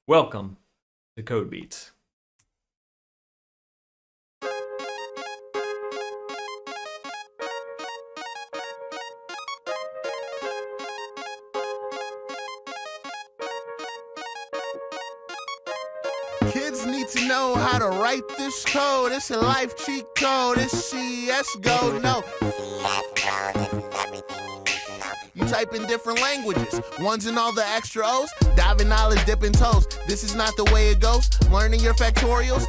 Welcome to Code Beats. Kids need to know how to write this code. It's a life cheat code. It's CSGO. No. You type in different languages, ones and all the extra O's, diving knowledge, dipping toes. This is not the way it goes. Learning your factorials.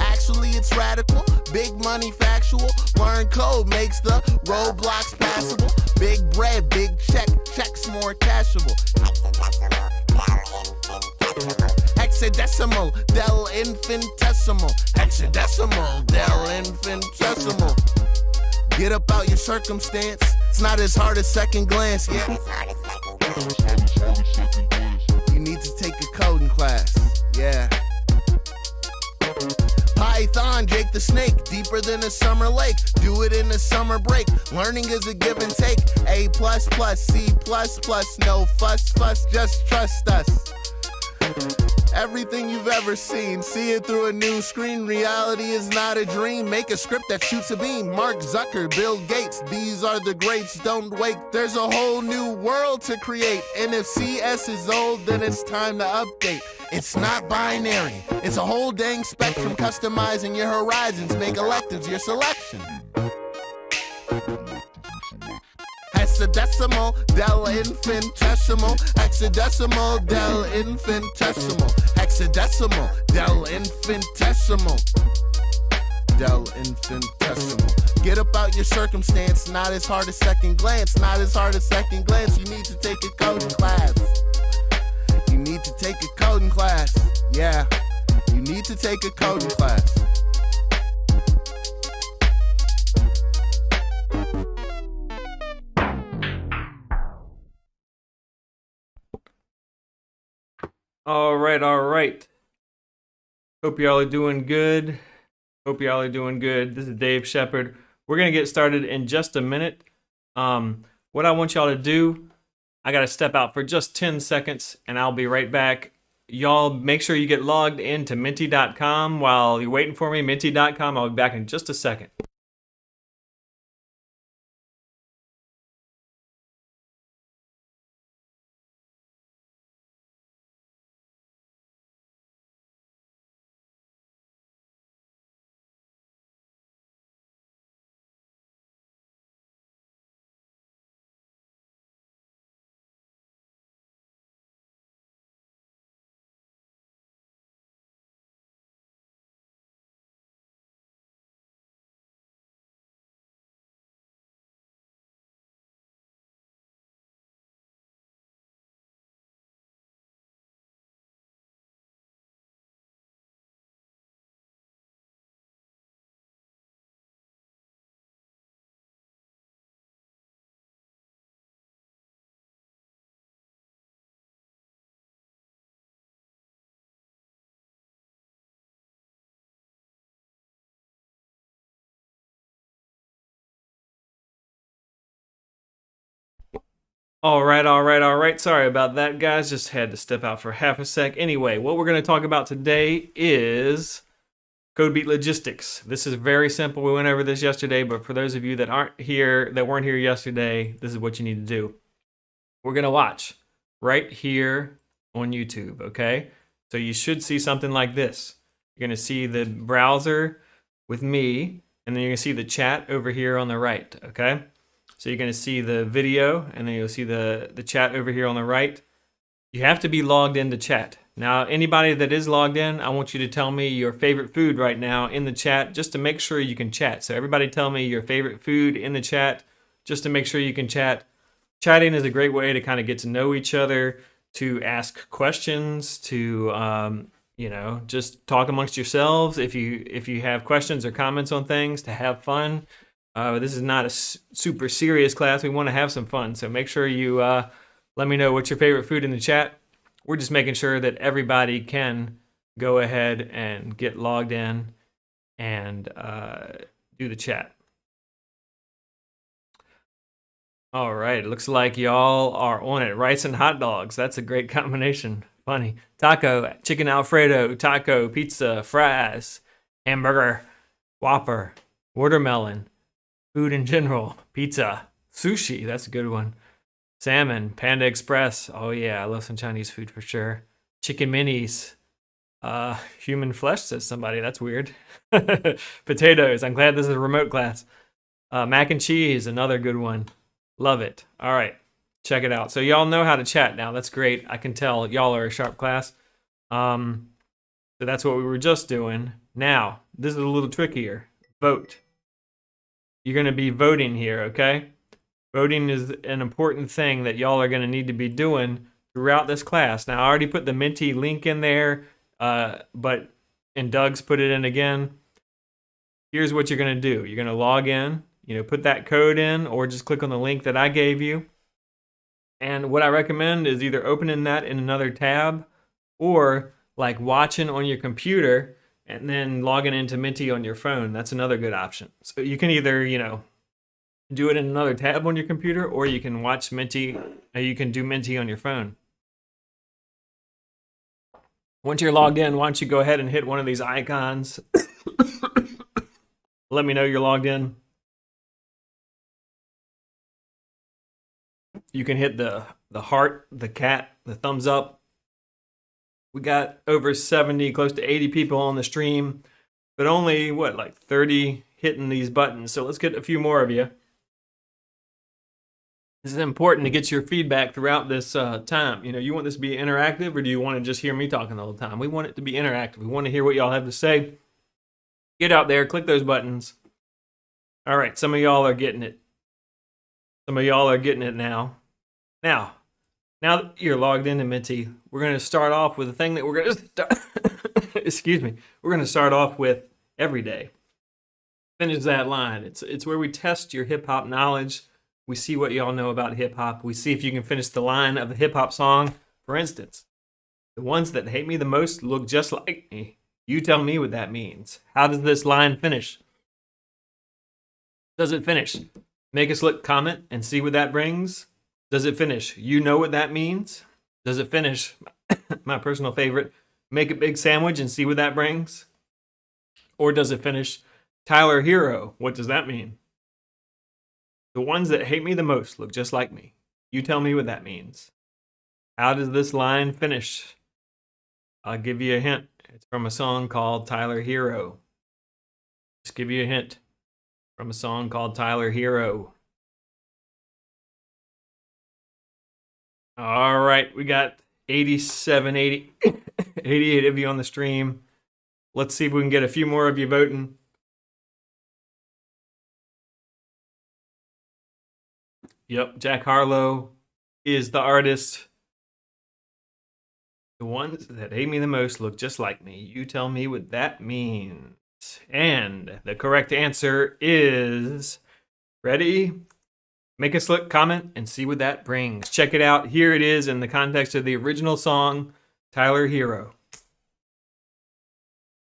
Actually, it's radical. Big money factual. Learn code makes the roadblocks passable. Big bread, big check, checks more cashable. Hexadecimal, del infinitesimal. Hexadecimal, del infinitesimal. Get up out your circumstance. It's not as hard as second glance, yeah. You need to take a coding class, yeah. Python, Jake the Snake, deeper than a summer lake. Do it in a summer break. Learning is a give and take. A++, C++, no fuss, just trust us. Everything you've ever seen, see it through a new screen. Reality is not a dream. Make a script that shoots a beam. Mark Zucker, Bill Gates, these are the greats. Don't wait, there's a whole new world to create. And if CS is old, then it's time to update. It's not binary, it's a whole dang spectrum. Customizing your horizons, make electives your selection. Hexadecimal, del infinitesimal. Hexadecimal, del infinitesimal. Hexadecimal, del infinitesimal. Del infinitesimal. Get up out your circumstance. Not as hard as second glance. Not as hard as second glance. You need to take a coding class. You need to take a coding class. Yeah. You need to take a coding class. All right. Hope y'all are doing good. This is Dave Shepard. We're gonna get started in just a minute. What I want y'all to do, I gotta step out for just 10 seconds and I'll be right back. Y'all make sure you get logged into Minty.com while you're waiting for me. Minty.com, I'll be back in just a second. All right. Sorry about that, guys. Just had to step out for half a sec. Anyway, what we're going to talk about today is CodeBeat logistics. This is very simple. We went over this yesterday, but for those of you that weren't here yesterday, this is what you need to do. We're going to watch right here on YouTube, okay? So you should see something like this. You're going to see the browser with me, and then you're going to see the chat over here on the right, okay? So you're going to see the video, and then you'll see the chat over here on the right. You have to be logged into chat. Now, anybody that is logged in, I want you to tell me your favorite food right now in the chat, just to make sure you can chat. So everybody tell me your favorite food in the chat, just to make sure you can chat. Chatting is a great way to kind of get to know each other, to ask questions, to just talk amongst yourselves. If you have questions or comments on things, to have fun. This is not a super serious class. We want to have some fun. So make sure you let me know what's your favorite food in the chat. We're just making sure that everybody can go ahead and get logged in and do the chat. All right, it looks like y'all are on it. Rice and hot dogs. That's a great combination. Funny. Taco, chicken Alfredo, taco, pizza, fries, hamburger, Whopper, watermelon, food in general, pizza, sushi. That's a good one. Salmon, Panda Express. Oh yeah, I love some Chinese food for sure. Chicken minis. Human flesh, says somebody. That's weird. Potatoes. I'm glad this is a remote class. Mac and cheese, another good one. Love it. All right, check it out. So y'all know how to chat now. That's great. I can tell y'all are a sharp class. So that's what we were just doing. Now, this is a little trickier. Vote. You're going to be voting here, okay? Voting is an important thing that y'all are going to need to be doing throughout this class. Now, I already put the Menti link in there, and Doug's put it in again. Here's what you're going to do. You're going to log in, put that code in, or just click on the link that I gave you. And what I recommend is either opening that in another tab or like watching on your computer and then logging into Menti on your phone. That's another good option. So you can either, do it in another tab on your computer, or you can watch Menti, you can do Menti on your phone. Once you're logged in, why don't you go ahead and hit one of these icons. Let me know you're logged in. You can hit the heart, the cat, the thumbs up. We got over 70, close to 80 people on the stream, but only, like 30 hitting these buttons. So let's get a few more of you. This is important to get your feedback throughout this time. You want this to be interactive, or do you want to just hear me talking the whole time? We want it to be interactive. We want to hear what y'all have to say. Get out there, click those buttons. All right, some of y'all are getting it. Some of y'all are getting it now. Now that you're logged into Menti, we're going to start off with a thing that we're going to start. Excuse me. We're going to start off with every day. Finish that line. It's where we test your hip hop knowledge. We see what y'all know about hip hop. We see if you can finish the line of a hip hop song. For instance, the ones that hate me the most look just like me. You tell me what that means. How does this line finish? Does it finish? Make a slick comment and see what that brings. Does it finish? You know what that means. Does it finish? My personal favorite. Make a big sandwich and see what that brings. Or does it finish? Tyler Hero. What does that mean? The ones that hate me the most look just like me. You tell me what that means. How does this line finish? I'll give you a hint. It's from a song called Tyler Hero. Just give you a hint. From a song called Tyler Hero. All right, we got 87, 80, 88 of you on the stream. Let's see if we can get a few more of you voting. Yep, Jack Harlow is the artist. The ones that hate me the most look just like me. You tell me what that means. And the correct answer is, ready? Make a slick comment and see what that brings. Check it out. Here it is in the context of the original song, Tyler Hero.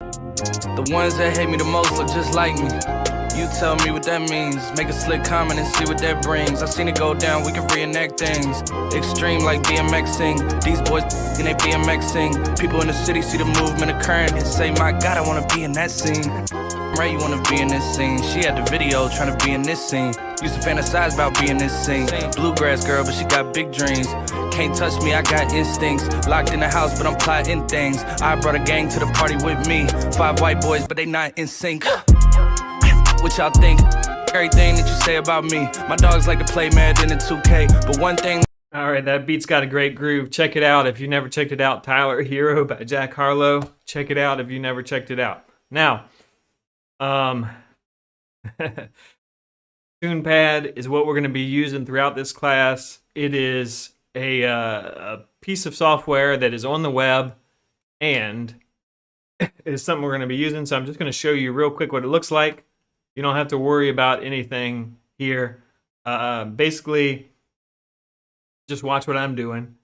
The ones that hate me the most look just like me. You tell me what that means. Make a slick comment and see what that brings. I've seen it go down, we can reenact things. Extreme like BMXing. These boys and they BMXing. People in the city see the movement occurring and say, my God, I wanna be in that scene. Right, you wanna be in this scene. She had the video trying to be in this scene. Used to fantasize about being this scene. Bluegrass girl, but she got big dreams. Can't touch me, I got instincts. Locked in the house, but I'm plotting things. I brought a gang to the party with me. 5 white boys, but they not in sync. What y'all think? Everything that you say about me. My dogs like to play Madden in 2K, but one thing. All right, that beat's got a great groove. Check it out if you never checked it out. Tyler Hero by Jack Harlow. Check it out if you never checked it out. Now, TunePad is what we're going to be using throughout this class. It is a piece of software that is on the web, and it is something we're going to be using. So I'm just going to show you real quick what it looks like. You don't have to worry about anything here. Basically, just watch what I'm doing.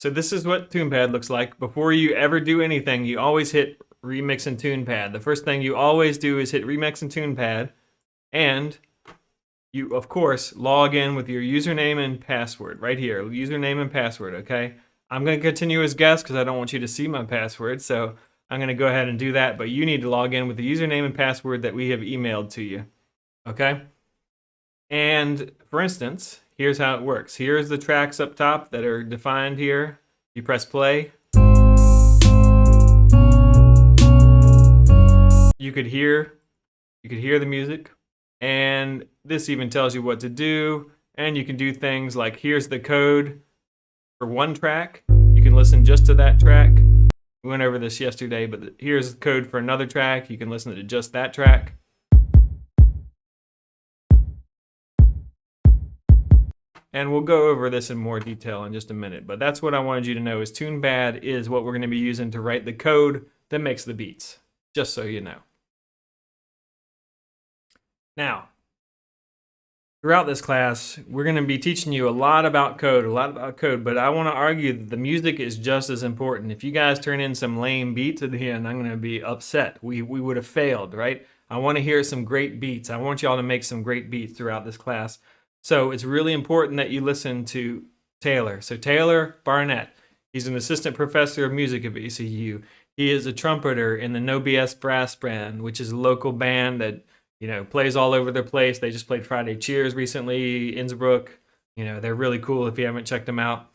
So this is what TunePad looks like. Before you ever do anything, you always hit Remix and TunePad. The first thing you always do is hit Remix and TunePad, and you, of course, log in with your username and password right here. Username and password, okay? I'm going to continue as guest because I don't want you to see my password, so I'm going to go ahead and do that, but you need to log in with the username and password that we have emailed to you, okay? And for instance, here's how it works. Here's the tracks up top that are defined here. You press play. You could hear the music, and this even tells you what to do, and you can do things like here's the code for one track. You can listen just to that track. We went over this yesterday, but here's the code for another track. You can listen to just that track. And we'll go over this in more detail in just a minute, but that's what I wanted you to know is TunePad is what we're going to be using to write the code that makes the beats, just so you know. Now, throughout this class, we're going to be teaching you a lot about code, but I want to argue that the music is just as important. If you guys turn in some lame beats at the end, I'm going to be upset. We would have failed, right? I want to hear some great beats. I want y'all to make some great beats throughout this class. So it's really important that you listen to Taylor. So Taylor Barnett, he's an assistant professor of music at VCU. He is a trumpeter in the No BS Brass Band, which is a local band that plays all over the place. They just played Friday Cheers recently, Innsbruck. They're really cool if you haven't checked them out.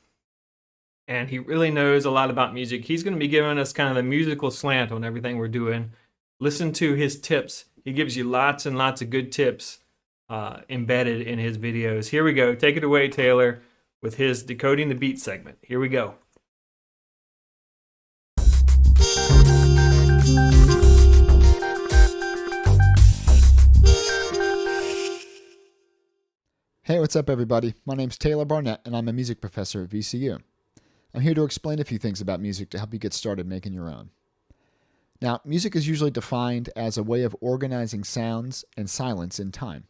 And he really knows a lot about music. He's going to be giving us kind of the musical slant on everything we're doing. Listen to his tips. He gives you lots and lots of good tips embedded in his videos. Here we go. Take it away, Taylor, with his Decoding the Beat segment. Here we go. Hey, what's up everybody? My name's Taylor Barnett and I'm a music professor at VCU. I'm here to explain a few things about music to help you get started making your own. Now, music is usually defined as a way of organizing sounds and silence in time.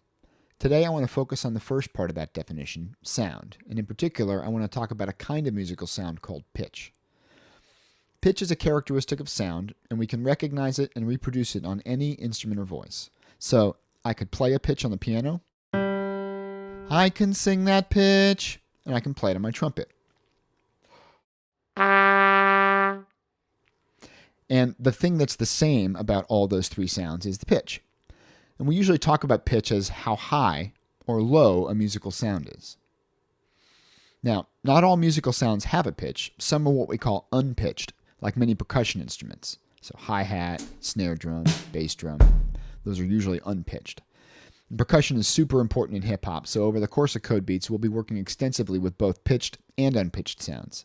Today I want to focus on the first part of that definition, sound, and in particular I want to talk about a kind of musical sound called pitch. Pitch is a characteristic of sound, and we can recognize it and reproduce it on any instrument or voice. So, I could play a pitch on the piano, I can sing that pitch, and I can play it on my trumpet. And the thing that's the same about all those three sounds is the pitch. And we usually talk about pitch as how high or low a musical sound is. Now, not all musical sounds have a pitch. Some are what we call unpitched, like many percussion instruments. So hi-hat, snare drum, bass drum, those are usually unpitched. Percussion is super important in hip-hop, so over the course of Code Beats, we'll be working extensively with both pitched and unpitched sounds.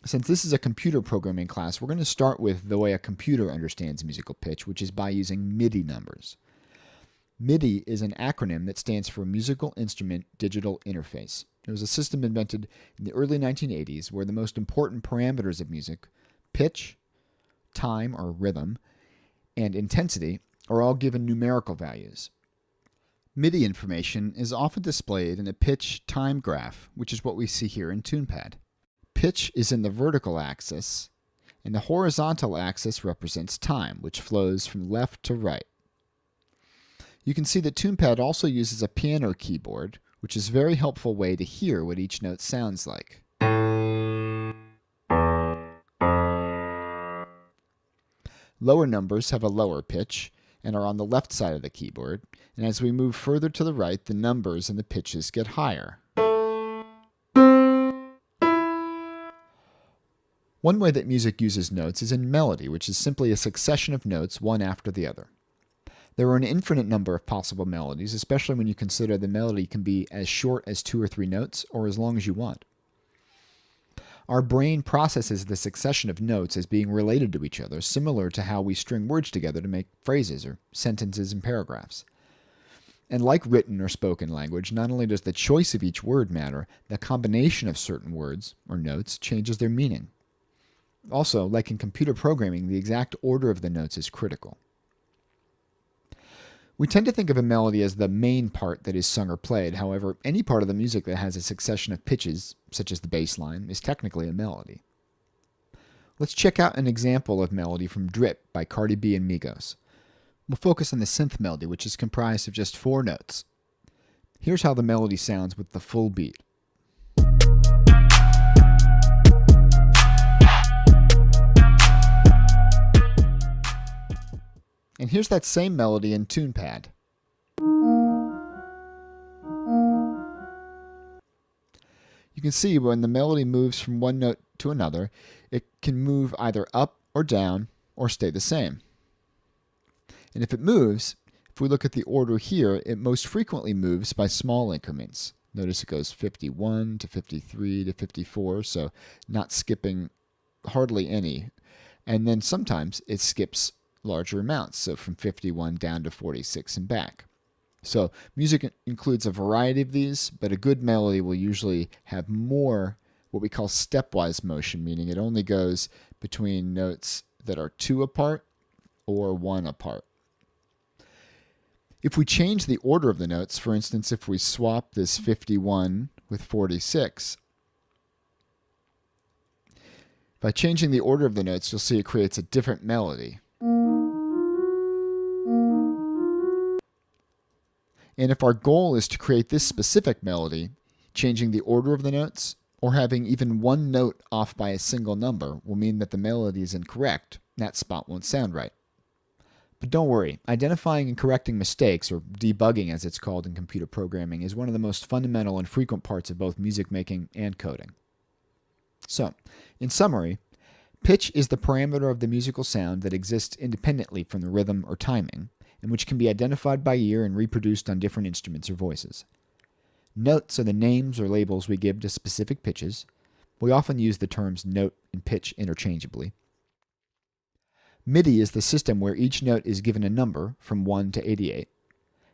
Since this is a computer programming class, we're going to start with the way a computer understands musical pitch, which is by using MIDI numbers. MIDI is an acronym that stands for Musical Instrument Digital Interface. It was a system invented in the early 1980s where the most important parameters of music, pitch, time or rhythm, and intensity, are all given numerical values. MIDI information is often displayed in a pitch-time graph, which is what we see here in TunePad. Pitch is in the vertical axis, and the horizontal axis represents time, which flows from left to right. You can see that TunePad also uses a piano keyboard, which is a very helpful way to hear what each note sounds like. Lower numbers have a lower pitch and are on the left side of the keyboard, and as we move further to the right, the numbers and the pitches get higher. One way that music uses notes is in melody, which is simply a succession of notes one after the other. There are an infinite number of possible melodies, especially when you consider the melody can be as short as 2 or 3 notes or as long as you want. Our brain processes the succession of notes as being related to each other, similar to how we string words together to make phrases or sentences and paragraphs. And like written or spoken language, not only does the choice of each word matter, the combination of certain words or notes changes their meaning. Also, like in computer programming, the exact order of the notes is critical. We tend to think of a melody as the main part that is sung or played. However, any part of the music that has a succession of pitches, such as the bass line, is technically a melody. Let's check out an example of melody from Drip by Cardi B and Migos. We'll focus on the synth melody, which is comprised of just 4 notes. Here's how the melody sounds with the full beat. And here's that same melody in TunePad. You can see when the melody moves from one note to another, it can move either up or down or stay the same. And if it moves, if we look at the order here, it most frequently moves by small increments. Notice it goes 51 to 53 to 54, so not skipping hardly any. And then sometimes it skips larger amounts, so from 51 down to 46 and back. So music includes a variety of these, but a good melody will usually have more what we call stepwise motion, meaning it only goes between notes that are 2 apart or 1 apart. If we change the order of the notes, for instance, if we swap this 51 with 46, by changing the order of the notes, you'll see it creates a different melody. And if our goal is to create this specific melody, changing the order of the notes or having even one note off by a single number will mean that the melody is incorrect. That spot won't sound right. But don't worry, identifying and correcting mistakes, or debugging as it's called in computer programming, is one of the most fundamental and frequent parts of both music making and coding. So, in summary, pitch is the parameter of the musical sound that exists independently from the rhythm or timing, and which can be identified by ear and reproduced on different instruments or voices. Notes are the names or labels we give to specific pitches. We often use the terms note and pitch interchangeably. MIDI is the system where each note is given a number from 1 to 88,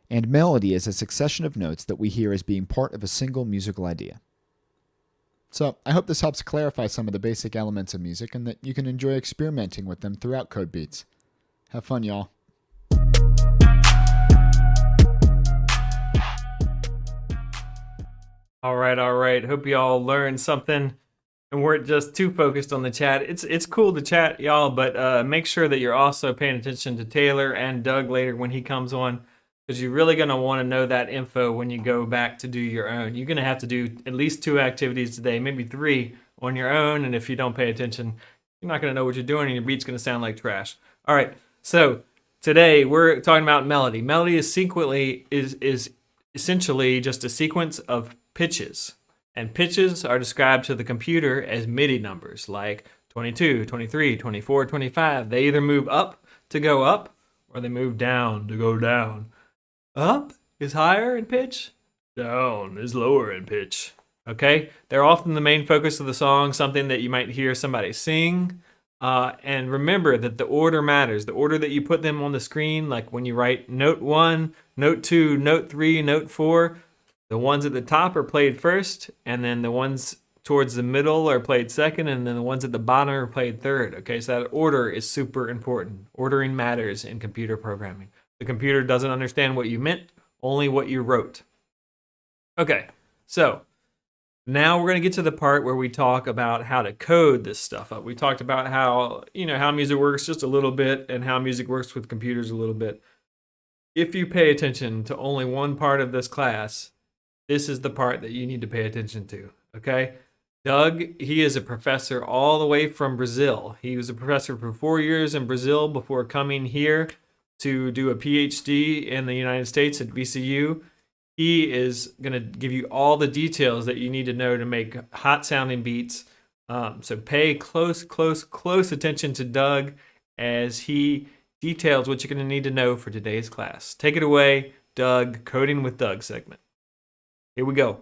and melody is a succession of notes that we hear as being part of a single musical idea. So, I hope this helps clarify some of the basic elements of music and that you can enjoy experimenting with them throughout Code Beats. Have fun, y'all. All right. Hope y'all learned something and weren't just too focused on the chat. It's cool to chat, y'all, but make sure that you're also paying attention to Taylor and Doug later when he comes on, because you're really going to want to know that info when you go back to do your own. You're going to have to do at least 2 activities today, maybe 3 on your own, and if you don't pay attention, you're not going to know what you're doing, and your beat's going to sound like trash. All right, so today we're talking about melody. Melody is essentially just a sequence of pitches. And pitches are described to the computer as MIDI numbers, like 22, 23, 24, 25. They either move up to go up, or they move down to go down. Up is higher in pitch, down is lower in pitch. Okay? They're often the main focus of the song, something that you might hear somebody sing. And remember that the order matters. The order that you put them on the screen, like when you write note 1, note 2, note 3, note 4, the ones at the top are played first, and then the ones towards the middle are played second, and then the ones at the bottom are played third. Okay, so that order is super important. Ordering matters in computer programming. The computer doesn't understand what you meant, only what you wrote. Okay, so now we're going to get to the part where we talk about how to code this stuff up. We talked about how music works just a little bit and how music works with computers a little bit. If you pay attention to only one part of this class, this is the part that you need to pay attention to, okay? Doug, he is a professor all the way from Brazil. He was a professor for 4 years in Brazil before coming here to do a PhD in the United States at VCU. He is going to give you all the details that you need to know to make hot-sounding beats. So pay close attention to Doug as he details what you're going to need to know for today's class. Take it away, Doug, Coding with Doug segment. Here we go.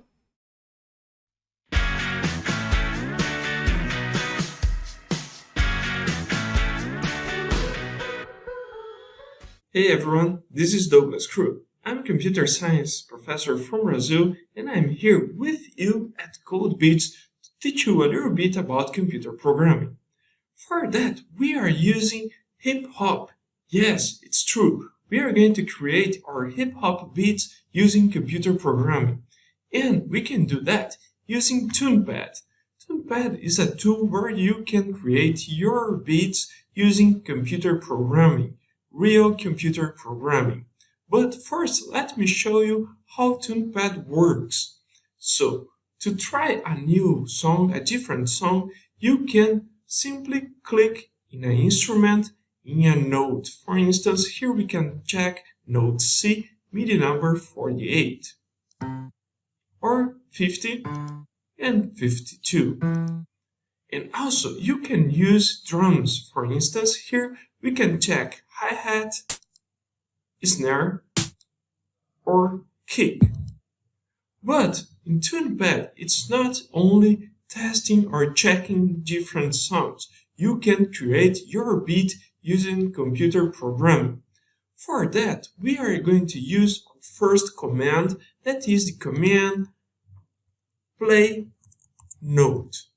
Hey everyone, this is Douglas Crew. I'm a computer science professor from Brazil, and I'm here with you at Code Beats to teach you a little bit about computer programming. For that, we are using hip hop. Yes, it's true. We are going to create our hip hop beats using computer programming. And we can do that using TunePad. TunePad is a tool where you can create your beats using computer programming, real computer programming. But first, let me show you how TunePad works. So, to try a new song, a different song, you can simply click in an instrument in a note. For instance, here we can check note C, MIDI number 48, or 50 and 52. And also, you can use drums. For instance, here we can check hi-hat, snare, or kick. But in TunePad, it's not only testing or checking different sounds. You can create your beat using computer programming. For that, we are going to use our first command, that is the command play note.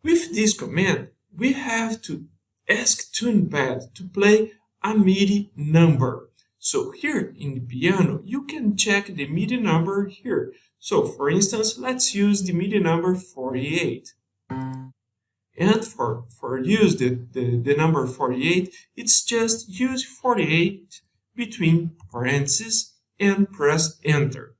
With this command, we have to ask TunePad to play a MIDI number. So here in the piano, you can check the MIDI number here. So for instance, let's use the MIDI number 48. And for use the number 48, it's just use 48 between parentheses and press enter.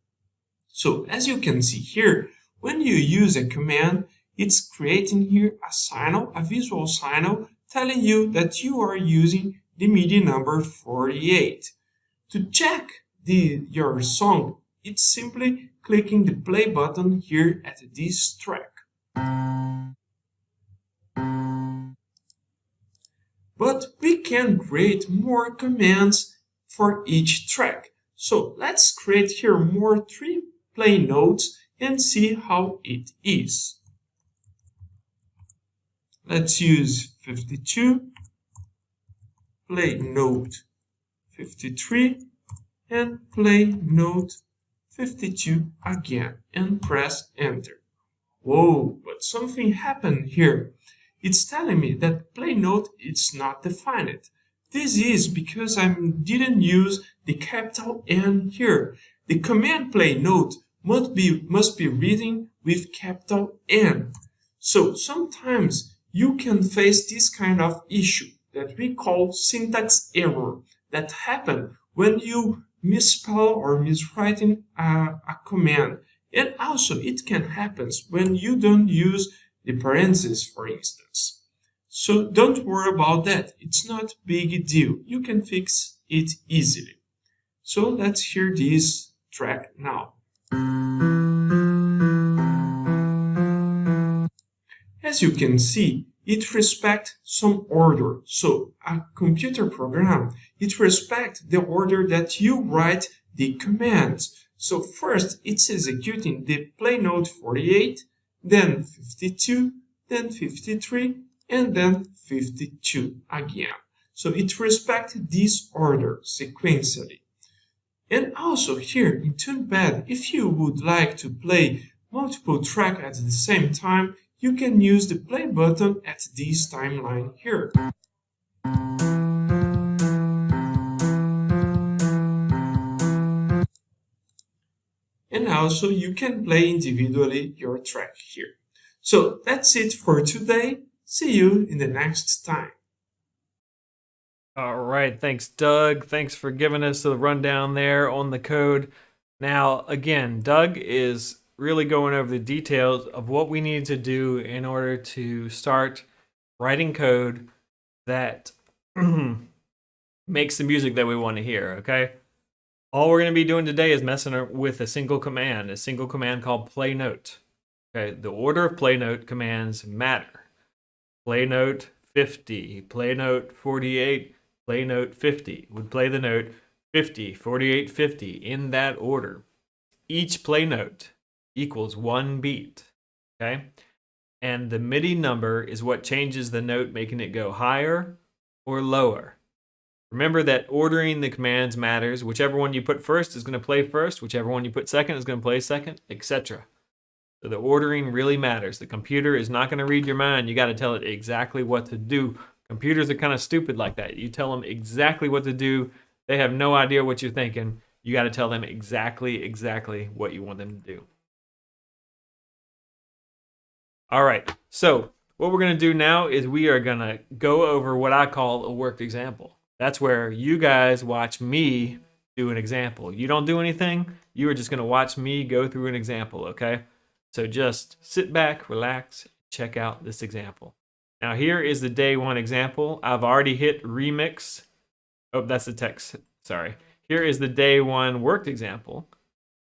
So as you can see here, when you use a command, it's creating here a signal, a visual signal, telling you that you are using the MIDI number 48. To check your song, it's simply clicking the play button here at this track. But we can create more commands for each track. So let's create here more 3 play notes and see how it is. Let's use 52, play note 53, and play note 52 again, and press enter. Whoa, but something happened here. It's telling me that play note is not defined. This is because I didn't use the capital N here. The command play note must be written with capital N. So sometimes you can face this kind of issue that we call syntax error that happen when you misspell or miswriting a command. And also it can happen when you don't use the parentheses, for instance. So don't worry about that. It's not a big deal. You can fix it easily. So let's hear this track now. As you can see, it respects some order. So a computer program, it respects the order that you write the commands. So first it's executing the play note 48, then 52, then 53, and then 52 again. So it respects this order sequentially. And also here in TunePad, if you would like to play multiple tracks at the same time, you can use the play button at this timeline here. And also you can play individually your track here. So that's it for today. See you in the next time. All right, thanks, Doug. Thanks for giving us the rundown there on the code. Now, again, Doug is really going over the details of what we need to do in order to start writing code that makes the music that we want to hear, okay? All we're going to be doing today is messing with a single command called play note. Okay, the order of play note commands matter. Play note 50, play note 48, play note 50 would play the note 50, 48, 50 in that order. Each play note equals 1 beat, okay? And the MIDI number is what changes the note, making it go higher or lower. Remember that ordering the commands matters. Whichever one you put first is going to play first. Whichever one you put second is going to play second, etc. So the ordering really matters. The computer is not going to read your mind. You got to tell it exactly what to do. Computers are kind of stupid like that. You tell them exactly what to do. They have no idea what you're thinking. You got to tell them exactly what you want them to do. All right. So what we're going to do now is we are going to go over what I call a worked example. That's where you guys watch me do an example. You don't do anything, you are just going to watch me go through an example, okay? So just sit back, relax, check out this example. Now here is the day one example. I've already hit remix. Oh, that's the text, sorry. Here is the day one worked example.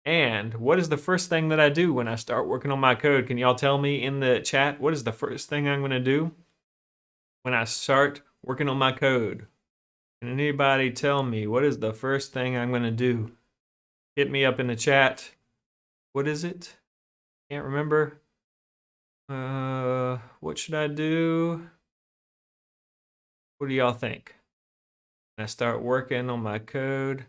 And what is the first thing that I do when I start working on my code? Can y'all tell me in the chat, what is the first thing I'm going to do when I start working on my code? Can anybody tell me what is the first thing I'm going to do? Hit me up in the chat. What is it? Can't remember. What should I do? What do y'all think? When I start working on my code.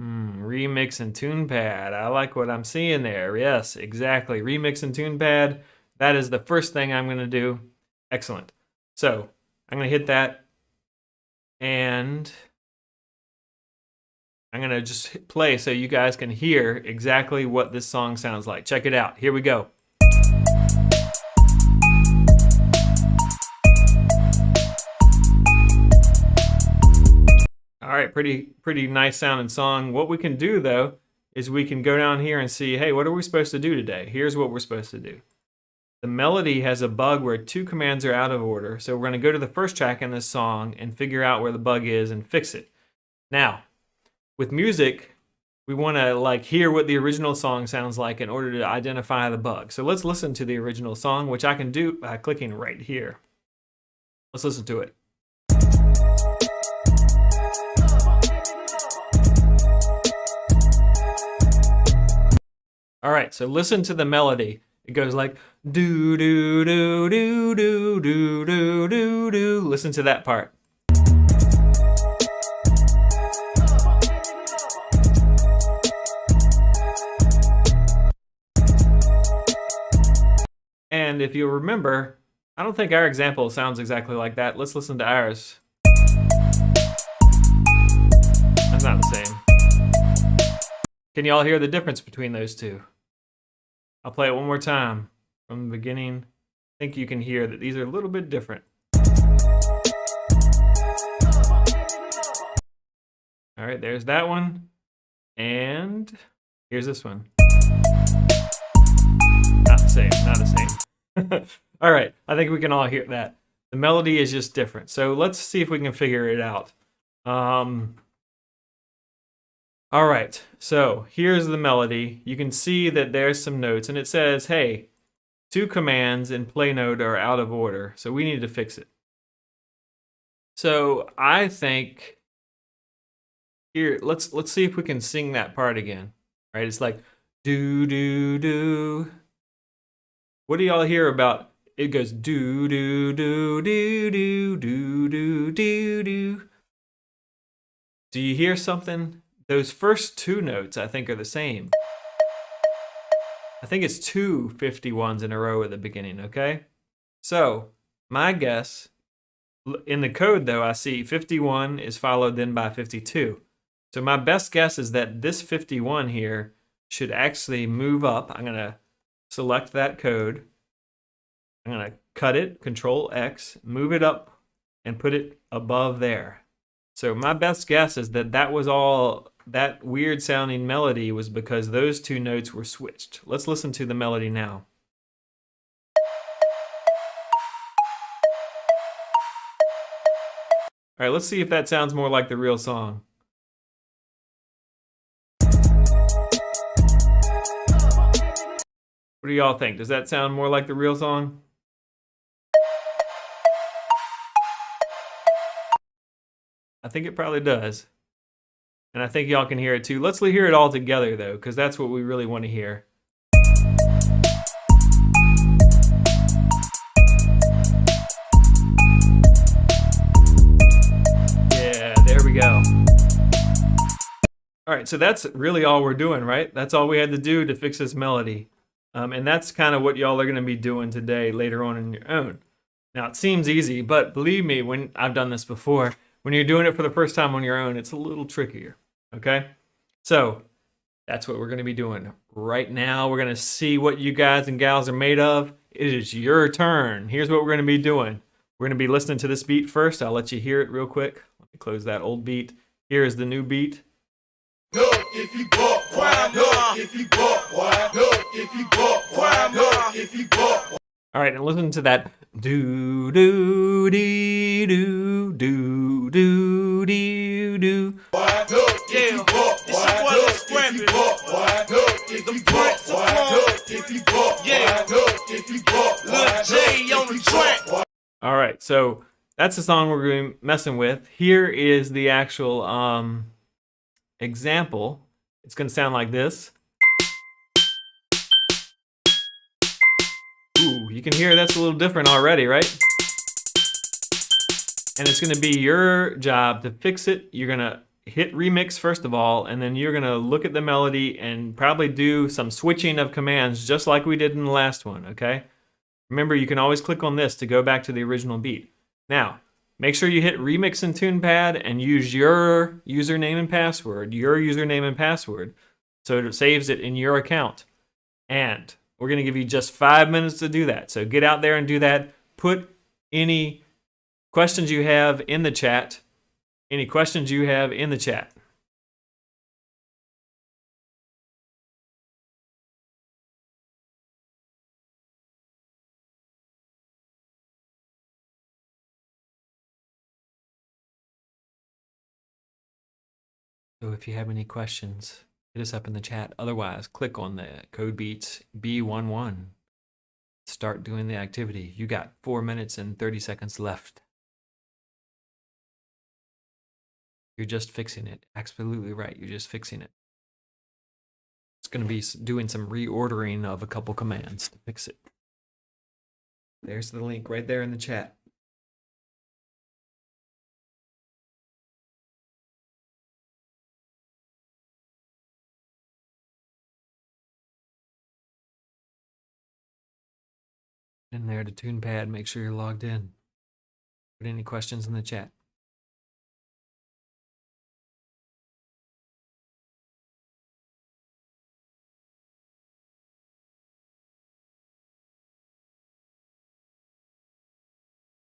Remix and TunePad. I like what I'm seeing there. Yes, exactly. Remix and TunePad. That is the first thing I'm going to do. Excellent. So I'm going to hit that. And I'm going to just hit play so you guys can hear exactly what this song sounds like. Check it out. Here we go. All right, pretty nice sounding song. What we can do though is we can go down here and see, hey, what are we supposed to do today? Here's what we're supposed to do. The melody has a bug where 2 commands are out of order. So we're going to go to the first track in this song and figure out where the bug is and fix it. Now, with music, we want to like hear what the original song sounds like in order to identify the bug. So let's listen to the original song, which I can do by clicking right here. Let's listen to it. All right, so listen to the melody. It goes like do do do do do do do do do. Listen to that part. And if you remember, I don't think our example sounds exactly like that. Let's listen to ours. That's not the same. Can y'all hear the difference between those two? I'll play it one more time from the beginning. I think you can hear that these are a little bit different. All right, there's that one. And here's this one. Not the same, not the same. All right, I think we can all hear that. The melody is just different. So let's see if we can figure it out. All right, so here's the melody. You can see that there's some notes, and it says, hey, 2 commands in play note are out of order, so we need to fix it. So I think here, let's see if we can sing that part again. Right? It's like do do do. What do y'all hear about? It goes do do do do do do do do do. Do you hear something? Those first 2 notes, I think, are the same. I think it's 2 51s in a row at the beginning, okay? So, my guess, in the code though, I see 51 is followed then by 52. So my best guess is that this 51 here should actually move up. I'm gonna select that code. I'm gonna cut it, Control X, move it up, and put it above there. So my best guess is that that was all, that weird sounding melody was because those 2 notes were switched. Let's listen to the melody now. All right, let's see if that sounds more like the real song. What do y'all think? Does that sound more like the real song? I think it probably does. And I think y'all can hear it too. Let's hear it all together though, because that's what we really want to hear. Yeah, there we go. All right, so that's really all we're doing, right? That's all we had to do to fix this melody. And that's kind of what y'all are going to be doing today later on in your own. Now, it seems easy, but believe me, when I've done this before, when you're doing it for the first time on your own, it's a little trickier, okay? So that's what we're going to be doing. Right now, we're going to see what you guys and gals are made of. It is your turn. Here's what we're going to be doing. We're going to be listening to this beat first. I'll let you hear it real quick. Let me close that old beat. Here is the new beat. Look if you buck, why? Look if you buck, why? Look if you buck, why? Look if you buck. All right, and listen to that. Do do dee do do do dee do. Why? Look if you buck, why? Look if you buck, why? Look if you buck, why? Look if you buck, why? Look if you buck, why? J on the track. All right, so that's the song we're going to be messing with. Here is the actual example. It's going to sound like this. Ooh, you can hear that's a little different already, right? And it's going to be your job to fix it. You're going to hit remix first of all, and then you're going to look at the melody and probably do some switching of commands just like we did in the last one, okay? Remember, you can always click on this to go back to the original beat. Now, make sure you hit remix in TunePad and use your username and password, so it saves it in your account. And we're going to give you just 5 minutes to do that. So get out there and do that. Put any questions you have in the chat. So if you have any questions, hit us up in the chat. Otherwise, click on the Code Beats B11. Start doing the activity. You got 4 minutes and 30 seconds left. You're just fixing it. Absolutely right. You're just fixing it. It's going to be doing some reordering of a couple commands to fix it. There's the link right there in the chat. In there to TunePad, make sure you're logged in. Put any questions in the chat.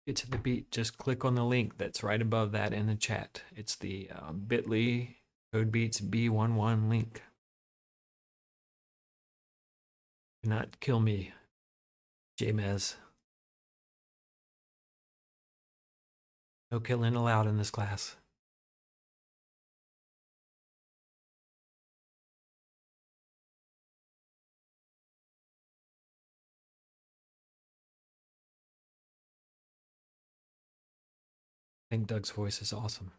Get to the beat, just click on the link that's right above that in the chat. It's the bit.ly Code Beats B11 link. Do not kill me, Jamez. No killing allowed in this class. I think Doug's voice is awesome.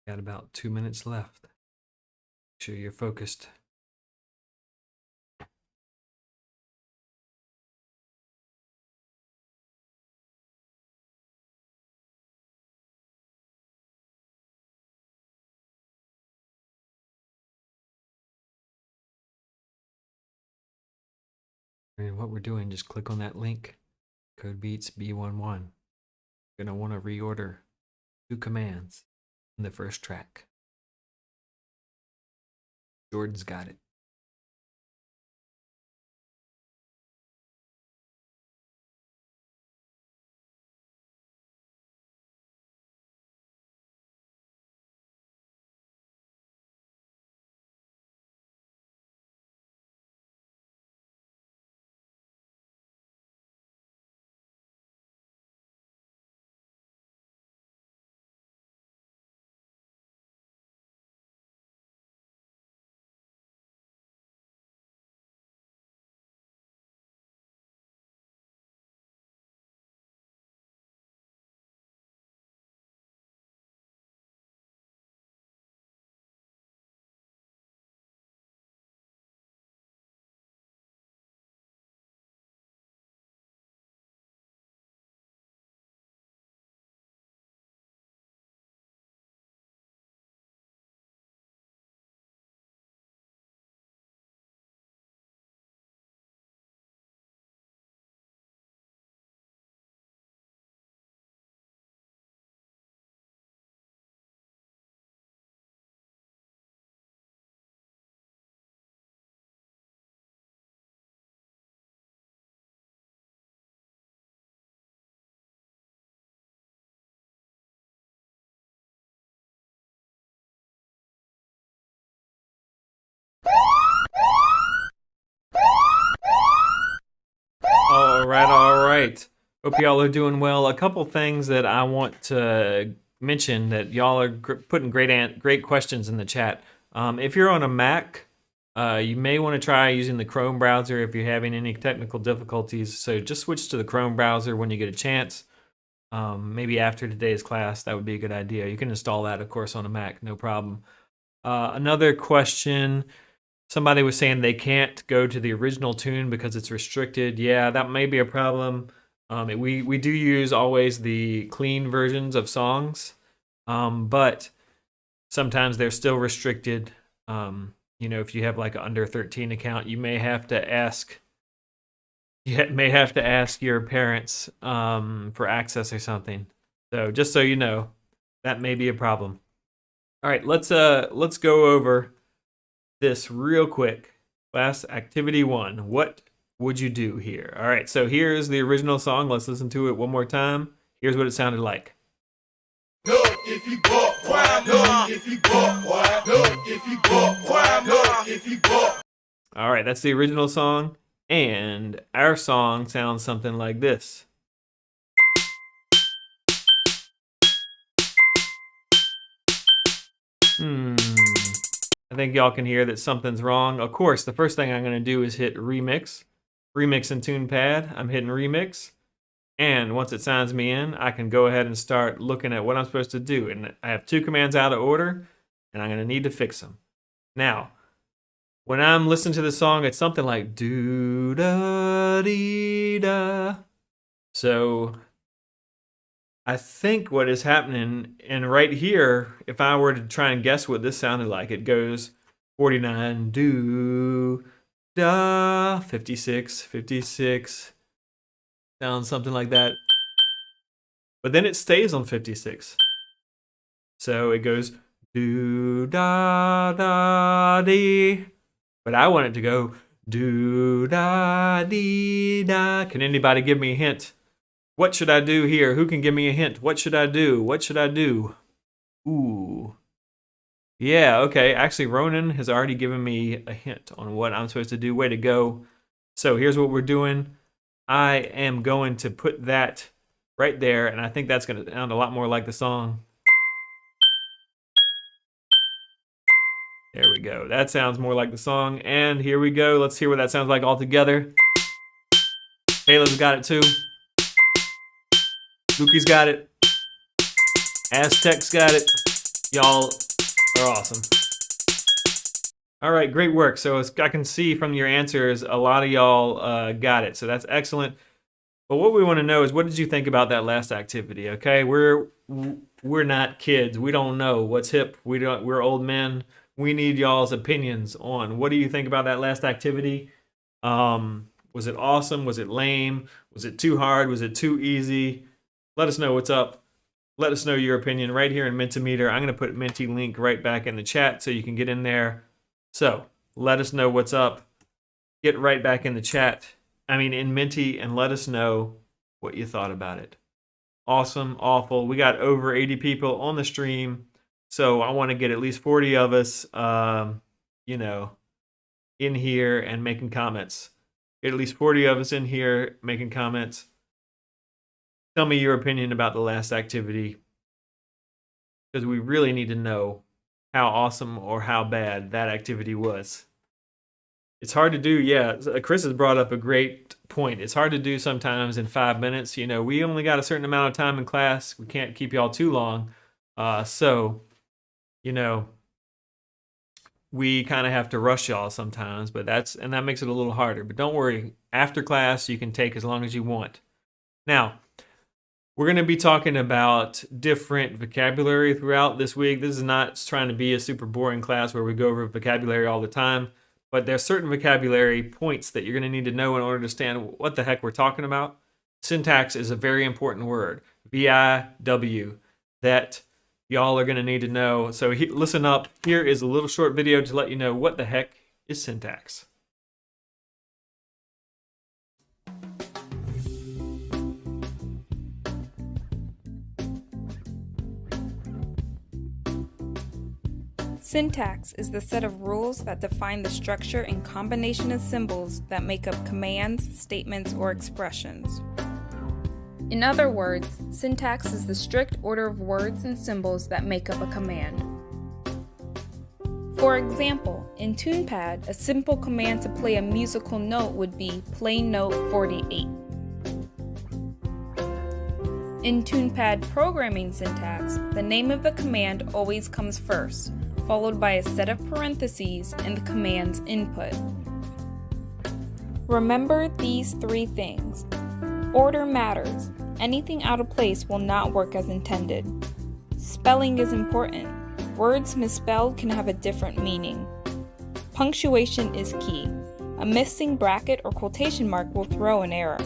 Got about 2 minutes left. Make sure you're focused. And what we're doing, just click on that link, Code Beats B11. You're gonna want to reorder 2 commands in the first track. Jordan's got it. right. Hope y'all are doing well. A couple things that I want to mention that y'all are putting great questions in the chat. If you're on a Mac, you may want to try using the Chrome browser if you're having any technical difficulties. So just switch to the Chrome browser when you get a chance. Maybe after today's class, that would be a good idea. You can install that, of course, on a Mac, no problem. Another question. Somebody was saying they can't go to the original tune because it's restricted. Yeah, that may be a problem. We do use always the clean versions of songs, but sometimes they're still restricted. If you have like an under 13 account, you may have to ask your parents for access or something. So just so you know, that may be a problem. All right, let's go over this real quick. Class activity 1. What would you do here? All right, so here's the original song. Let's listen to it one more time. Here's what it sounded like. Look, if you buck, why look, if you buck, why look, if you buck, why look, if you buck. All right, that's the original song, and our song sounds something like this. I think y'all can hear that something's wrong. Of course, the first thing I'm going to do is hit remix. Remix in TunePad. I'm hitting remix. And once it signs me in, I can go ahead and start looking at what I'm supposed to do. And I have 2 commands out of order, and I'm going to need to fix them. Now, when I'm listening to the song, it's something like do-da-dee-da. So I think what is happening, and right here, if I were to try and guess what this sounded like, it goes 49, do, da, 56, 56, sounds something like that. But then it stays on 56. So it goes do, da, da, dee. But I want it to go do, da, dee, da. Can anybody give me a hint? What should I do here? Who can give me a hint? What should I do? What should I do? Ooh. Yeah, okay. Actually, Ronan has already given me a hint on what I'm supposed to do. Way to go. So here's what we're doing. I am going to put that right there, and I think that's going to sound a lot more like the song. There we go. That sounds more like the song. And here we go. Let's hear what that sounds like all together. Caleb's got it too. Luki's got it. Aztec's got it. Y'all are awesome. All right, great work. So as I can see from your answers, a lot of y'all got it. So that's excellent. But what we want to know is, what did you think about that last activity? Okay, we're not kids. We don't know what's hip. We're old men. We need y'all's opinions on what do you think about that last activity. Was it awesome? Was it lame? Was it too hard? Was it too easy? Let us know what's up. Let us know your opinion right here in Mentimeter. I'm going to put Menti link right back in the chat so you can get in there. So let us know what's up. Get right back in the chat. In Menti, and let us know what you thought about it. Awesome, awful. We got over 80 people on the stream, so I want to get at least 40 of us, in here and making comments. Get at least 40 of us in here making comments. Tell me your opinion about the last activity, because we really need to know how awesome or how bad that activity was. It's hard to do, yeah. Chris has brought up a great point. It's hard to do sometimes in 5 minutes. We only got a certain amount of time in class. We can't keep y'all too long. We kind of have to rush y'all sometimes, but that makes it a little harder. But don't worry, after class, you can take as long as you want. Now, we're going to be talking about different vocabulary throughout this week. This is not trying to be a super boring class where we go over vocabulary all the time, but there's certain vocabulary points that you're going to need to know in order to understand what the heck we're talking about. Syntax is a very important word. VIW, that y'all are going to need to know. So listen up. Here is a little short video to let you know what the heck is syntax. Syntax is the set of rules that define the structure and combination of symbols that make up commands, statements, or expressions. In other words, syntax is the strict order of words and symbols that make up a command. For example, in TunePad, a simple command to play a musical note would be play note 48. In TunePad programming syntax, the name of the command always comes first, followed by a set of parentheses and the command's input. Remember these three things. Order matters. Anything out of place will not work as intended. Spelling is important. Words misspelled can have a different meaning. Punctuation is key. A missing bracket or quotation mark will throw an error.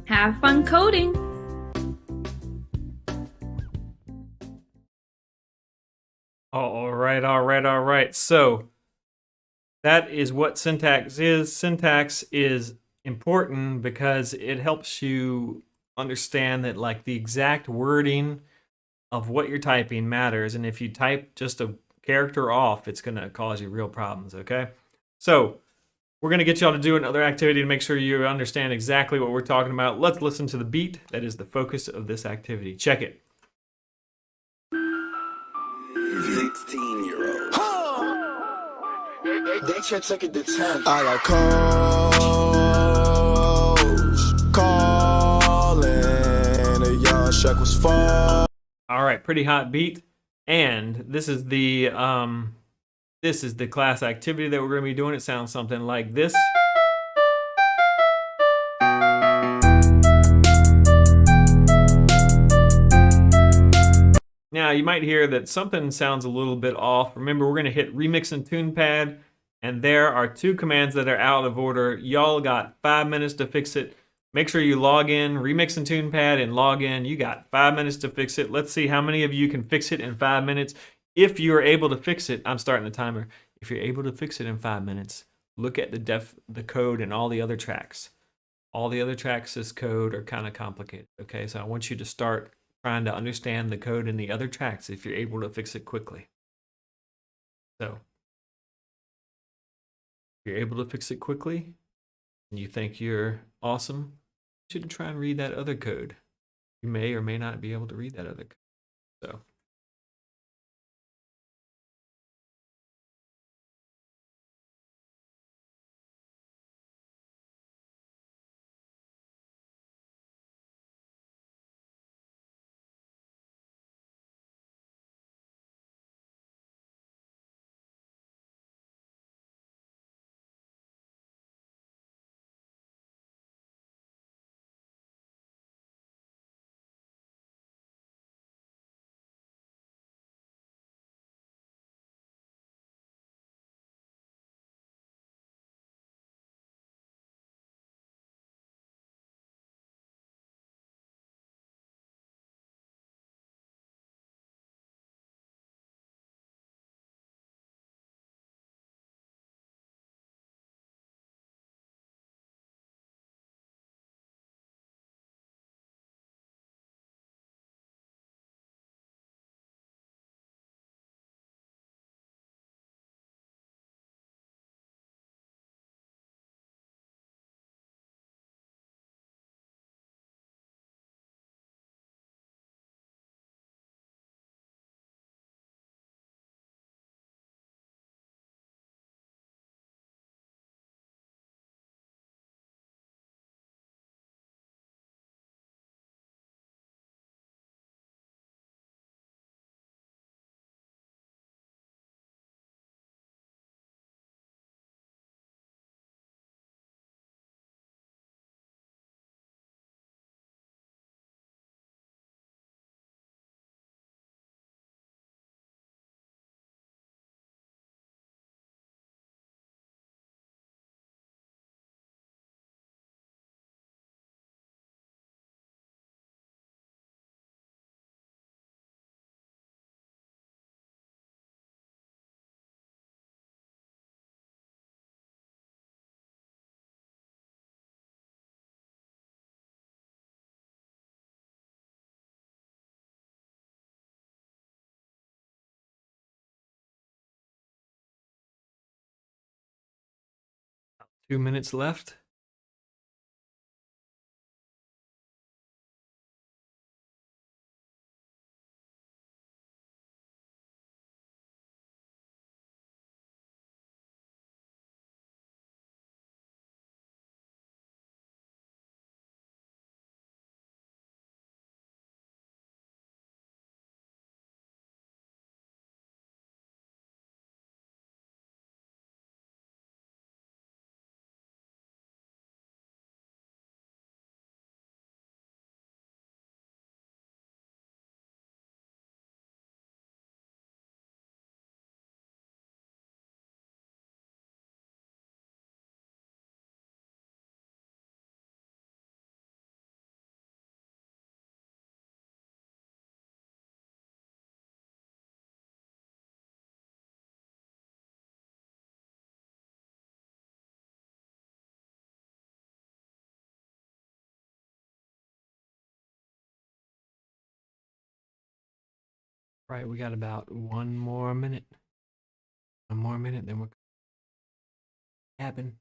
Have fun coding! All right. So that is what syntax is. Syntax is important because it helps you understand that like the exact wording of what you're typing matters. And if you type just a character off, it's going to cause you real problems, okay? So we're going to get y'all to do another activity to make sure you understand exactly what we're talking about. Let's listen to the beat that is the focus of this activity. Check it. 16-year-old. They should take it to 10. I got coach calling. The young Shuck was fun. All right, pretty hot beat. And this is the class activity that we're going to be doing. It sounds something like this. Now, you might hear that something sounds a little bit off. Remember, we're going to hit Remix in TunePad, and there are two commands that are out of order. Y'all got 5 minutes to fix it. Make sure you log in, Remix in TunePad, and log in. You got 5 minutes to fix it. Let's see how many of you can fix it in 5 minutes. If you are able to fix it, I'm starting the timer. If you're able to fix it in 5 minutes, look at the code and all the other tracks. All the other tracks, this code are kind of complicated, okay? So I want you to start trying to understand the code in the other tracks if you're able to fix it quickly. So if you're able to fix it quickly and you think you're awesome, I want you to try and read that other code. You may or may not be able to read that other code. So 2 minutes left. Right, we got about 1 more minute. 1 more minute, then we're happen.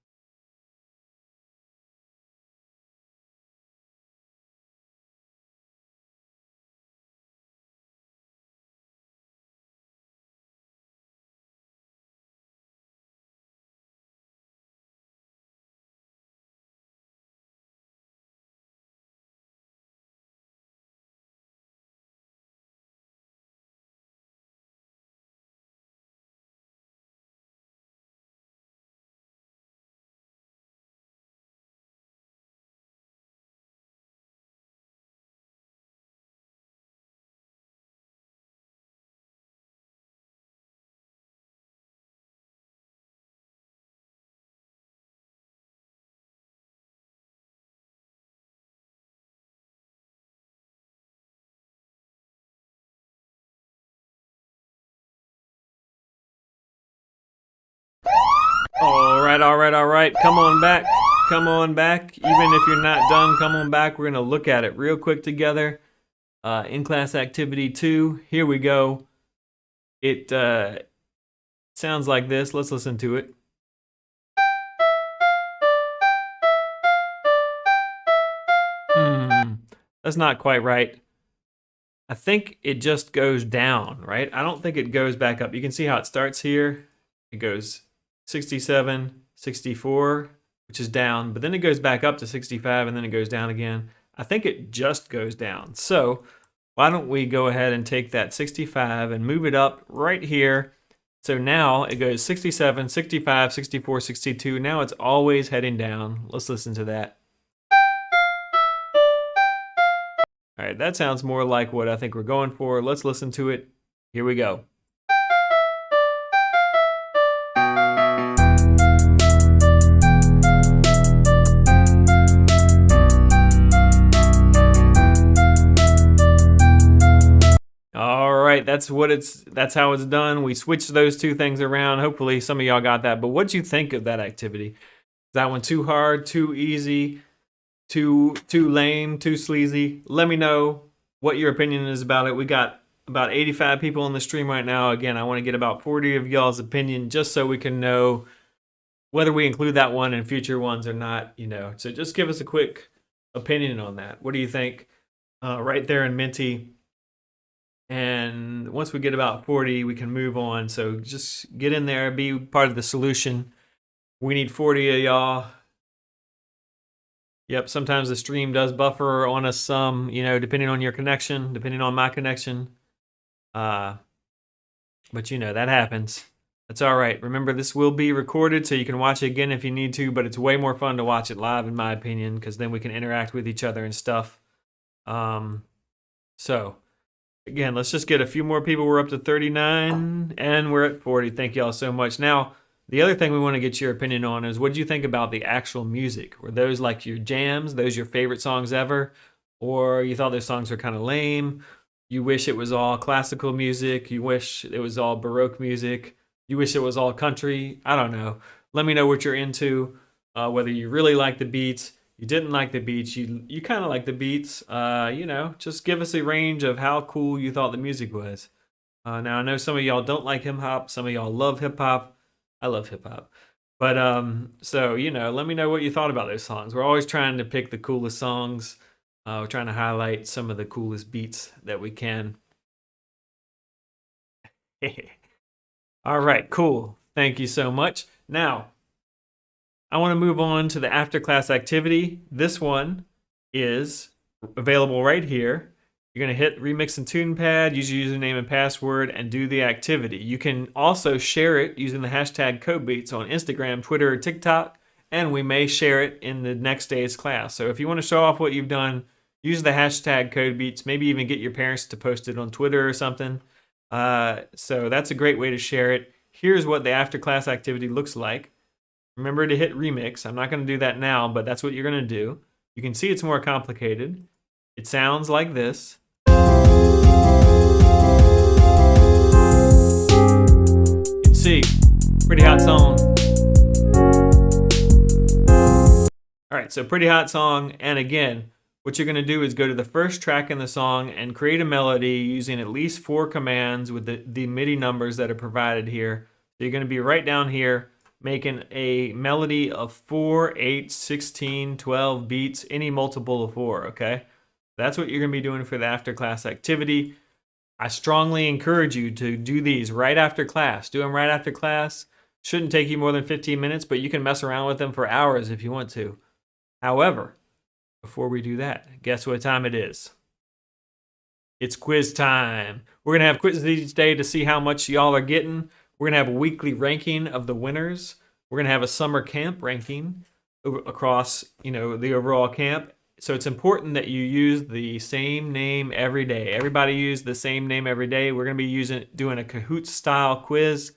All right. Come on back. Come on back. Even if you're not done, come on back. We're going to look at it real quick together. In-class activity 2. Here we go. It sounds like this. Let's listen to it. That's not quite right. I think it just goes down, right? I don't think it goes back up. You can see how it starts here. It goes 67, 64, which is down, but then it goes back up to 65 and then it goes down again. I think it just goes down. So why don't we go ahead and take that 65 and move it up right here. So now it goes 67, 65, 64, 62. Now it's always heading down. Let's listen to that. All right, that sounds more like what I think we're going for. Let's listen to it. Here we go. All right, that's how it's done. We switched those two things around. Hopefully some of y'all got that. But what'd you think of that activity? Is that one too hard, too easy? Too lame, too sleazy? Let me know what your opinion is about it. We got about 85 people on the stream right now. Again, I want to get about 40 of y'all's opinion just so we can know whether we include that one in future ones or not, So just give us a quick opinion on that. What do you think? Right there in Minty. And once we get about 40, we can move on. So just get in there, be part of the solution. We need 40 of y'all. Yep, sometimes the stream does buffer on us some, depending on your connection, depending on my connection. But that happens. That's all right. Remember, this will be recorded, so you can watch it again if you need to, but it's way more fun to watch it live, in my opinion, because then we can interact with each other and stuff. So, again, let's just get a few more people. We're up to 39, and we're at 40. Thank y'all so much. Now, the other thing we want to get your opinion on is, what did you think about the actual music? Were those like your jams? Those your favorite songs ever? Or you thought those songs were kind of lame? You wish it was all classical music? You wish it was all Baroque music? You wish it was all country? I don't know. Let me know what you're into, whether you really like the beats, you didn't like the beats, you kind of like the beats. Just give us a range of how cool you thought the music was. Now, I know some of y'all don't like hip-hop. Some of y'all love hip-hop. I love hip hop. But so let me know what you thought about those songs. We're always trying to pick the coolest songs. We're trying to highlight some of the coolest beats that we can. All right, cool. Thank you so much. Now, I want to move on to the after class activity. This one is available right here. You're going to hit Remix in TunePad, use your username and password, and do the activity. You can also share it using the hashtag CodeBeats on Instagram, Twitter, or TikTok, and we may share it in the next day's class. So if you want to show off what you've done, use the hashtag CodeBeats, maybe even get your parents to post it on Twitter or something. So that's a great way to share it. Here's what the after class activity looks like. Remember to hit Remix. I'm not going to do that now, but that's what you're going to do. You can see it's more complicated. It sounds like this. You can see, pretty hot song. All right, so pretty hot song. And again, what you're going to do is go to the first track in the song and create a melody using at least 4 commands with the MIDI numbers that are provided here. So you're going to be right down here making a melody of 4, 8, 16, 12 beats, any multiple of 4, okay? That's what you're going to be doing for the after class activity. I strongly encourage you to do these right after class. Do them right after class. Shouldn't take you more than 15 minutes, but you can mess around with them for hours if you want to. However, before we do that, guess what time it is? It's quiz time. We're going to have quizzes each day to see how much y'all are getting. We're going to have a weekly ranking of the winners. We're going to have a summer camp ranking across, the overall camp. So it's important that you use the same name every day. Everybody use the same name every day. We're going to be doing a Kahoot style quiz.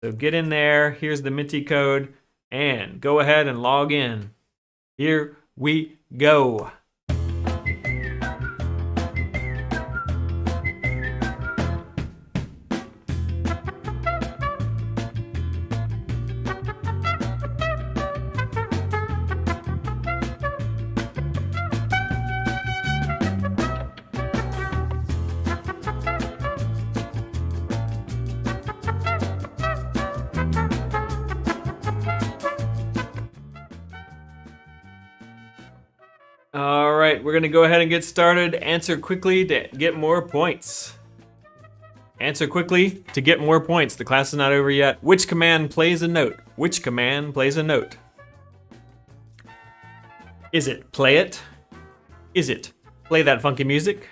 So get in there. Here's the Minty code and go ahead and log in. Here we go. All right, we're going to go ahead and get started. Answer quickly to get more points. Answer quickly to get more points. The class is not over yet. Which command plays a note? Which command plays a note? Is it play it? Is it play that funky music?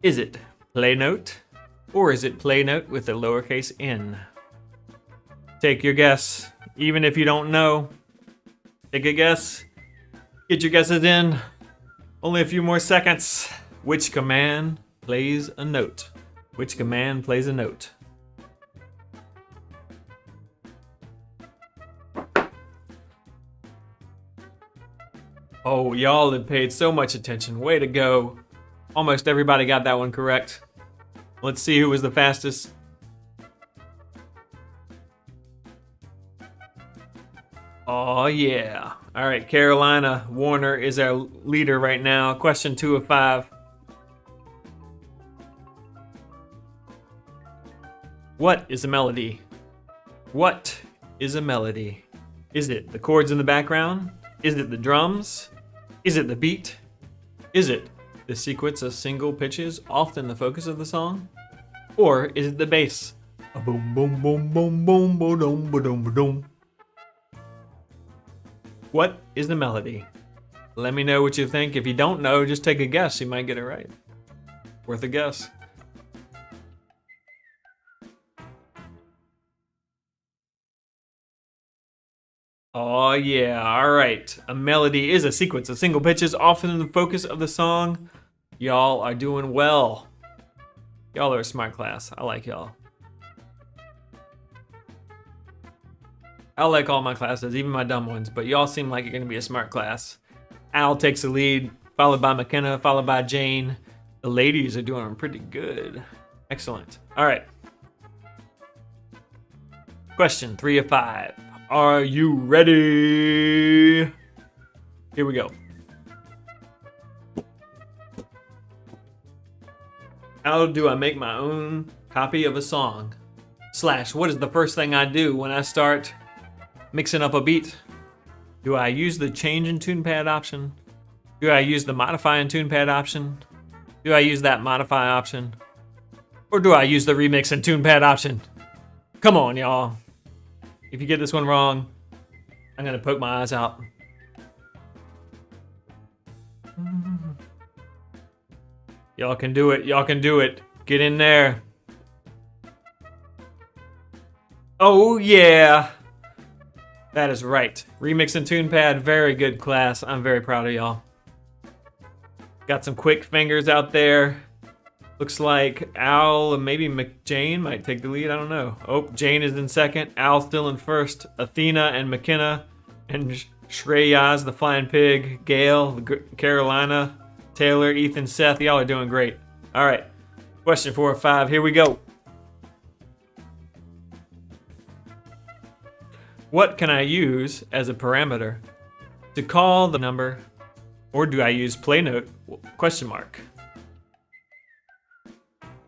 Is it play note? Or is it play note with a lowercase n? Take your guess. Even if you don't know, take a guess. Get your guesses in. Only a few more seconds. Which command plays a note? Which command plays a note? Oh, y'all have paid so much attention. Way to go. Almost everybody got that one correct. Let's see who was the fastest. Oh, yeah. All right, Carolina Warner is our leader right now. Question 2 of 5. What is a melody? What is a melody? Is it the chords in the background? Is it the drums? Is it the beat? Is it the sequence of single pitches, often the focus of the song? Or is it the bass? A boom, boom, boom, boom, boom, boom, boom, boom, boom, boom. What is the melody? Let me know what you think. If you don't know, just take a guess. You might get it right. Worth a guess. Oh yeah, all right. A melody is a sequence of single pitches, often in the focus of the song. Y'all are doing well. Y'all are a smart class. I like y'all. I like all my classes, even my dumb ones, but y'all seem like you're going to be a smart class. Al takes the lead, followed by McKenna, followed by Jane. The ladies are doing pretty good. Excellent. All right. Question 3 of 5. Are you ready? Here we go. How do I make my own copy of a song? / what is the first thing I do when I start mixing up a beat. Do I use the change in TunePad option? Do I use the modify in TunePad option? Do I use that modify option? Or do I use the remix in TunePad option? Come on, y'all. If you get this one wrong, I'm gonna poke my eyes out. Y'all can do it. Y'all can do it. Get in there. Oh, yeah. That is right. Remix and TunePad, very good class. I'm very proud of y'all. Got some quick fingers out there. Looks like Al and maybe Jane might take the lead. I don't know. Oh, Jane is in second. Al still in first. Athena and McKenna and Shreyas, the Flying Pig. Gail, Carolina, Taylor, Ethan, Seth. Y'all are doing great. All right. Question 4 or 5. Here we go. What can I use as a parameter to call the number, or do I use play note ?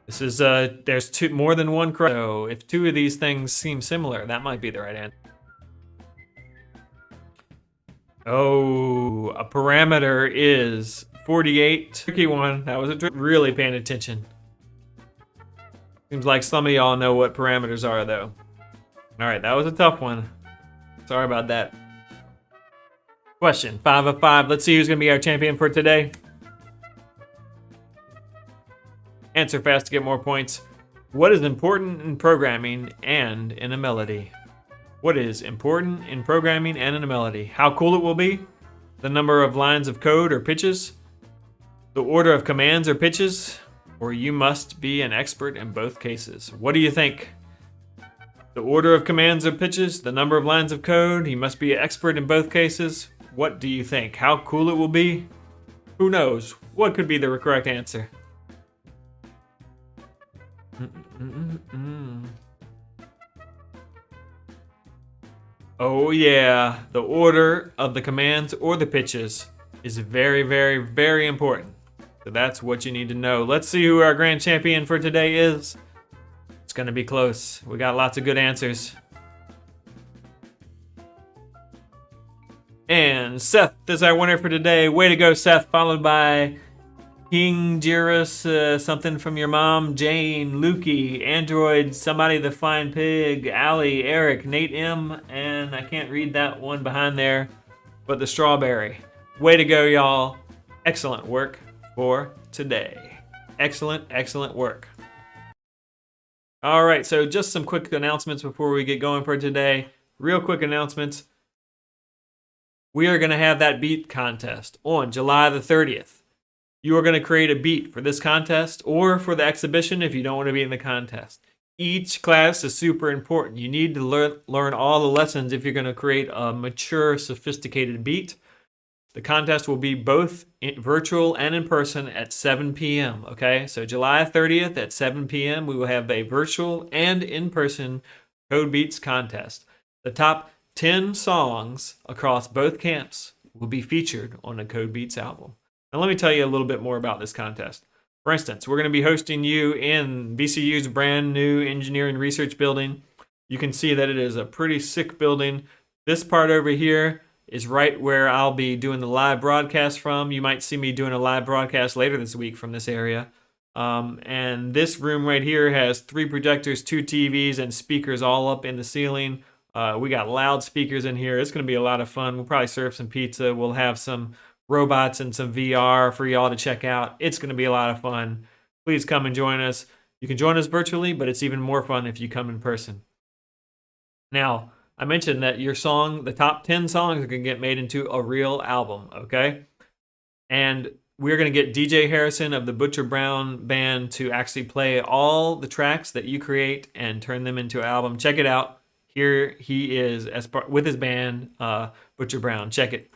This is there's more than one correct. So if 2 of these things seem similar, that might be the right answer. Oh, a parameter is 48. Tricky one. That was really paying attention. Seems like some of y'all know what parameters are though. All right, that was a tough one. Sorry about that. Question 5 of 5. Let's see who's gonna be our champion for today. Answer fast to get more points. What is important in programming and in a melody? What is important in programming and in a melody? How cool it will be? The number of lines of code or pitches? The order of commands or pitches? Or you must be an expert in both cases. What do you think? The order of commands or pitches? The number of lines of code? You must be an expert in both cases? What do you think? How cool it will be? Who knows? What could be the correct answer? Oh yeah, the order of the commands or the pitches is very, very, very important. So that's what you need to know. Let's see who our grand champion for today is. It's gonna be close. We got lots of good answers. And Seth is our winner for today. Way to go, Seth, followed by King Jirus, something from your mom, Jane, Lukey, Android, somebody the Flying Pig, Allie, Eric, Nate M, and I can't read that one behind there, but the Strawberry. Way to go, y'all. Excellent work for today. Excellent, excellent work. All right, so just some quick announcements before we get going for today. Real quick announcements. We are going to have that beat contest on July the 30th. You are going to create a beat for this contest or for the exhibition if you don't want to be in the contest. Each class is super important. You need to learn all the lessons if you're going to create a mature, sophisticated beat. The contest will be both virtual and in person at 7 p.m., okay? So July 30th at 7 p.m., we will have a virtual and in-person Code Beats contest. The top 10 songs across both camps will be featured on a Code Beats album. Now let me tell you a little bit more about this contest. For instance, we're going to be hosting you in VCU's brand new engineering research building. You can see that it is a pretty sick building. This part over here is right where I'll be doing the live broadcast from. You might see me doing a live broadcast later this week from this area. And this room right here has 3 projectors, 2 TVs, and speakers all up in the ceiling. We got loudspeakers in here. It's going to be a lot of fun. We'll probably serve some pizza. We'll have some robots and some VR for y'all to check out. It's going to be a lot of fun. Please come and join us. You can join us virtually, but it's even more fun if you come in person. Now, I mentioned that your song, the top 10 songs are going to get made into a real album, okay? And we're going to get DJ Harrison of the Butcher Brown Band to actually play all the tracks that you create and turn them into an album. Check it out. Here he is with his band, Butcher Brown. Check it.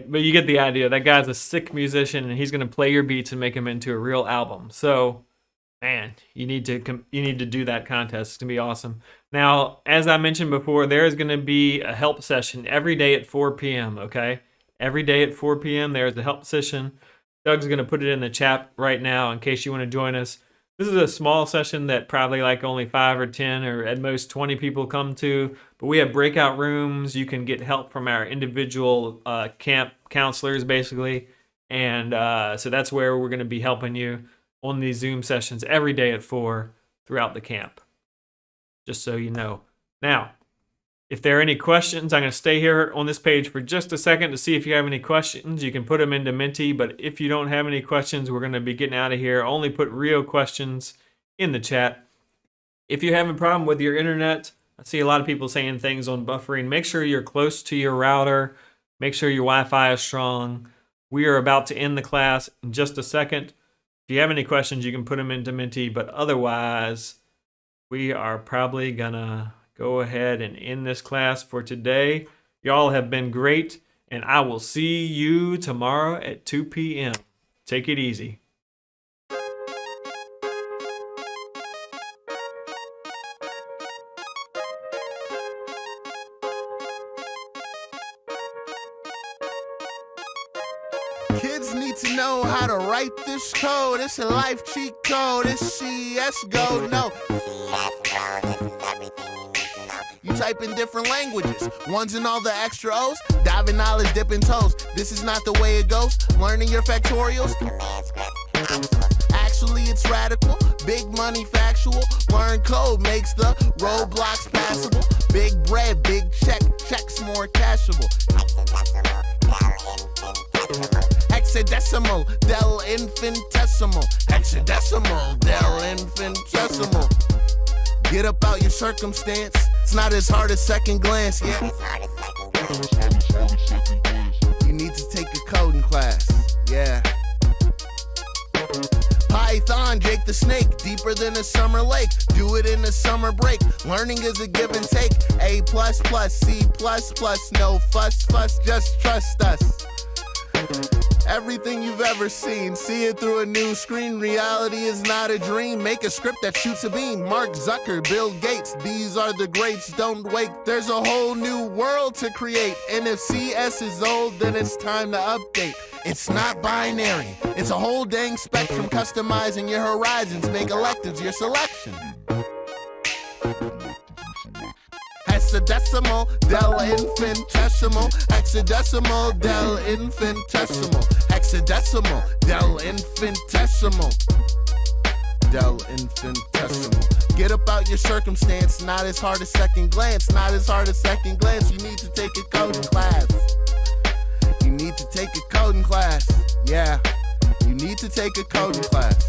but you get the idea. That guy's a sick musician, and he's gonna play your beats and make them into a real album. So, man, you need to do that contest. It's gonna be awesome. Now, as I mentioned before, there is gonna be a help session every day at 4 p.m. Okay, every day at 4 p.m. there's a help session. Doug's gonna put it in the chat right now in case you want to join us. This is a small session that probably like only 5 or 10 or at most 20 people come to, but we have breakout rooms. You can get help from our individual camp counselors, basically. And so that's where we're going to be helping you on these Zoom sessions every day at 4 throughout the camp, just so you know. Now, if there are any questions, I'm going to stay here on this page for just a second to see if you have any questions. You can put them into Menti, but if you don't have any questions, we're going to be getting out of here. Only put real questions in the chat. If you have a problem with your internet, I see a lot of people saying things on buffering. Make sure you're close to your router. Make sure your Wi-Fi is strong. We are about to end the class in just a second. If you have any questions, you can put them into Menti, but otherwise, we are probably going to go ahead and end this class for today. Y'all have been great, and I will see you tomorrow at 2 p.m. Take it easy. Kids need to know how to write this code. It's a life cheat code. It's CS go. No. You type in different languages, ones and all the extra O's, diving knowledge, dipping toes. This is not the way it goes. Learning your factorials. Actually, it's radical. Big money factual. Learn code makes the roadblocks passable. Big bread, big check, checks more cashable. Hexadecimal, del infinitesimal. Hexadecimal, del infinitesimal. Get up out your circumstance. It's not as hard as second glance, yeah. You need to take a coding class, yeah. Python, Jake the Snake, deeper than a summer lake. Do it in the summer break. Learning is a give and take. A++, C++, no fuss, just trust us. Everything you've ever seen, see it through a new screen. Reality is not a dream. Make a script that shoots a beam. Mark Zucker, Bill Gates, these are the greats. Don't wait, there's a whole new world to create. And if CS is old, then it's time to update. It's not binary, it's a whole dang spectrum. Customizing your horizons, make electives your selection. Hexadecimal, del infinitesimal. Hexadecimal, del infinitesimal. Hexadecimal, del infinitesimal. Del infinitesimal. Get up out your circumstance. Not as hard as second glance. Not as hard as second glance. You need to take a coding class. You need to take a coding class. Yeah. You need to take a coding class.